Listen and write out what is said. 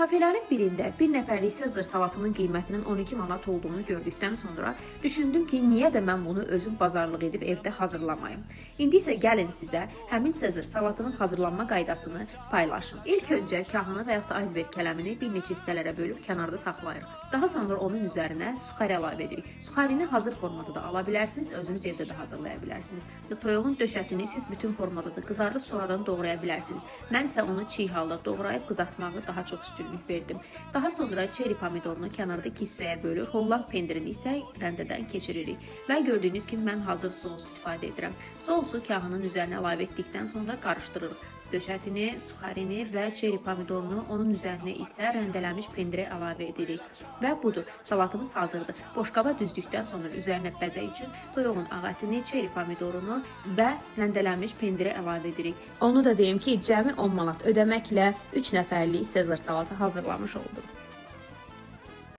Kafelerin birində bir nəfərlik Sezar salatının qiymətinin 12 manat olduğunu gördükdən sonra düşündüm ki, niyə də mən bunu özüm bazarlıq edib evdə hazırlamayım. İndi isə gəlin sizə həmin Sezar salatının hazırlanma qaydasını paylaşım. İlk öncə kahını və yaxud da iceberg kələmini bir neçə hissələrə bölüb kənarda saxlayırıq. Daha sonra onun üzərinə suxari əlavə edirik. Suxarini hazır formada da ala bilərsiniz, özünüz evdə də hazırlaya bilərsiniz. Toyuğun döşətini siz bütün formada da qızardıb sonradan doğraya bilərsiniz. Mən isə onu çiğ halda doğrayıb qızartmağı daha çox üstünlük verdim. Daha sonra çeri pomidorunu kənarda 2 hissəyə bölür, Holland pendirini isə rəndədən keçiririk. Və gördüyünüz kimi mən hazır sos istifadə edirəm. Sosu kahının üzərinə əlavə etdikdən sonra qarışdırırıq. Döşətini, suxarini və çeri pomidorunu, onun üzərinə isə rəndələnmiş pendiri əlavə edirik. Və budur, salatımız hazırdır. Boşqaba düzdükdən sonra üzərinə bəzək üçün toyuğun ağ ətini, çeri pomidorunu və rəndələnmiş pendiri əlavə edirik. Onu da deyim ki, cəmi 10 manat ödəməklə 3 nəfərlik Sezar salatı hazırlamış oldum.